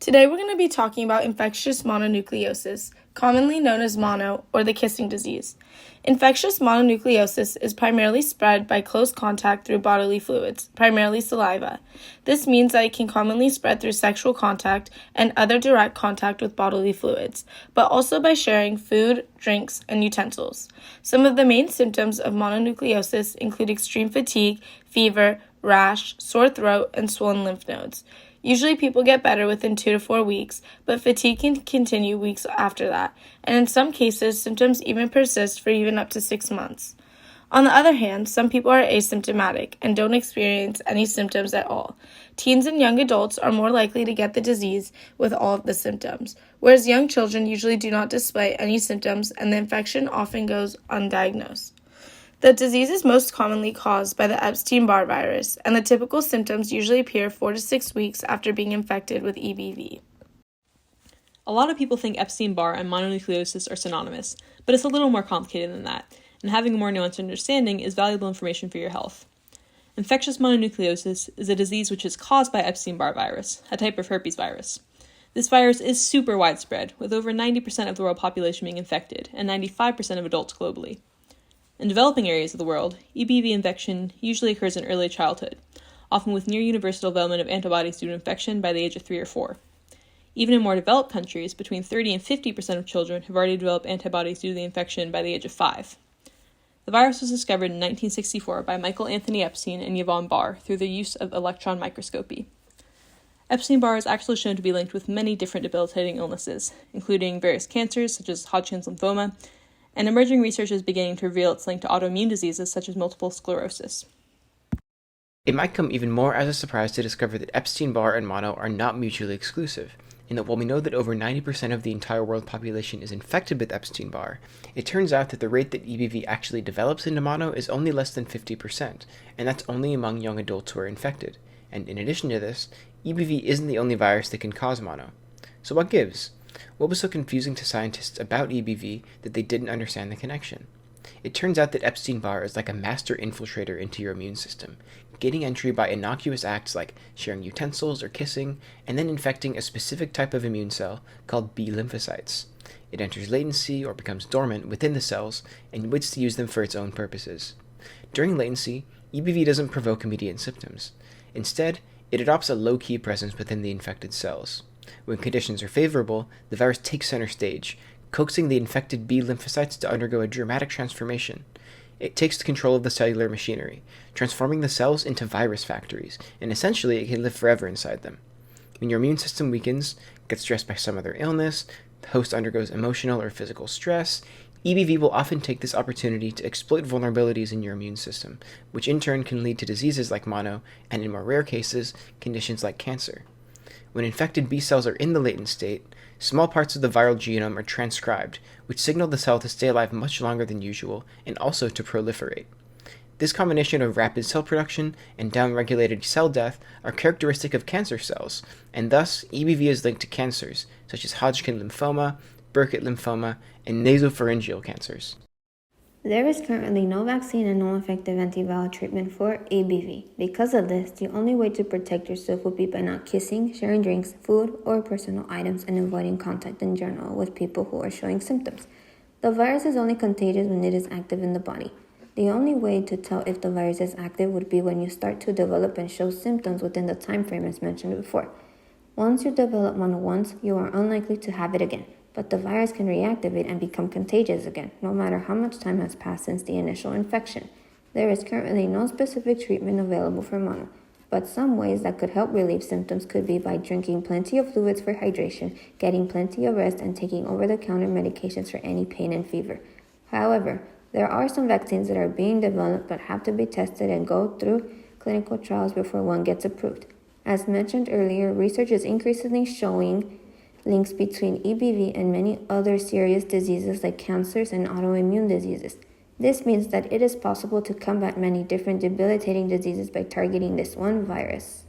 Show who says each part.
Speaker 1: Today we're going to be talking about infectious mononucleosis, commonly known as mono or the kissing disease. Infectious mononucleosis is primarily spread by close contact through bodily fluids, primarily saliva. This means that it can commonly spread through sexual contact and other direct contact with bodily fluids, but also by sharing food, drinks, and utensils. Some of the main symptoms of mononucleosis include extreme fatigue, fever, rash, sore throat, and swollen lymph nodes. Usually people get better within 2 to 4 weeks, but fatigue can continue weeks after that, and in some cases, symptoms even persist for even up to 6 months. On the other hand, some people are asymptomatic and don't experience any symptoms at all. Teens and young adults are more likely to get the disease with all of the symptoms, whereas young children usually do not display any symptoms and the infection often goes undiagnosed. The disease is most commonly caused by the Epstein-Barr virus, and the typical symptoms usually appear 4 to 6 weeks after being infected with EBV.
Speaker 2: A lot of people think Epstein-Barr and mononucleosis are synonymous, but it's a little more complicated than that, and having a more nuanced understanding is valuable information for your health. Infectious mononucleosis is a disease which is caused by Epstein-Barr virus, a type of herpes virus. This virus is super widespread, with over 90% of the world population being infected, and 95% of adults globally. In developing areas of the world, EBV infection usually occurs in early childhood, often with near-universal development of antibodies due to infection by the age of 3 or 4. Even in more developed countries, between 30 and 50% of children have already developed antibodies due to the infection by the age of 5. The virus was discovered in 1964 by Michael Anthony Epstein and Yvonne Barr through the use of electron microscopy. Epstein-Barr is actually shown to be linked with many different debilitating illnesses, including various cancers such as Hodgkin's lymphoma, and emerging research is beginning to reveal its link to autoimmune diseases such as multiple sclerosis.
Speaker 3: It might come even more as a surprise to discover that Epstein-Barr and mono are not mutually exclusive, and that while we know that over 90% of the entire world population is infected with Epstein-Barr, it turns out that the rate that EBV actually develops into mono is only less than 50%, and that's only among young adults who are infected. And in addition to this, EBV isn't the only virus that can cause mono. So what gives? What was so confusing to scientists about EBV that they didn't understand the connection? It turns out that Epstein-Barr is like a master infiltrator into your immune system, gaining entry by innocuous acts like sharing utensils or kissing, and then infecting a specific type of immune cell called B lymphocytes. It enters latency or becomes dormant within the cells and waits to use them for its own purposes. During latency, EBV doesn't provoke immediate symptoms. Instead, it adopts a low-key presence within the infected cells. When conditions are favorable, the virus takes center stage, coaxing the infected B lymphocytes to undergo a dramatic transformation. It takes control of the cellular machinery, transforming the cells into virus factories, and essentially it can live forever inside them. When your immune system weakens, gets stressed by some other illness, the host undergoes emotional or physical stress, EBV will often take this opportunity to exploit vulnerabilities in your immune system, which in turn can lead to diseases like mono, and in more rare cases, conditions like cancer. When infected B cells are in the latent state, small parts of the viral genome are transcribed, which signal the cell to stay alive much longer than usual and also to proliferate. This combination of rapid cell production and downregulated cell death are characteristic of cancer cells, and thus EBV is linked to cancers such as Hodgkin lymphoma, Burkitt lymphoma, and nasopharyngeal cancers.
Speaker 4: There is currently no vaccine and no effective antiviral treatment for EBV. Because of this, the only way to protect yourself would be by not kissing, sharing drinks, food, or personal items, and avoiding contact in general with people who are showing symptoms. The virus is only contagious when it is active in the body. The only way to tell if the virus is active would be when you start to develop and show symptoms within the time frame as mentioned before. Once you develop mono once, you are unlikely to have it again. But the virus can reactivate and become contagious again, no matter how much time has passed since the initial infection. There is currently no specific treatment available for mono, but some ways that could help relieve symptoms could be by drinking plenty of fluids for hydration, getting plenty of rest, and taking over-the-counter medications for any pain and fever. However, there are some vaccines that are being developed but have to be tested and go through clinical trials before one gets approved. As mentioned earlier, research is increasingly showing links between EBV and many other serious diseases like cancers and autoimmune diseases. This means that it is possible to combat many different debilitating diseases by targeting this one virus.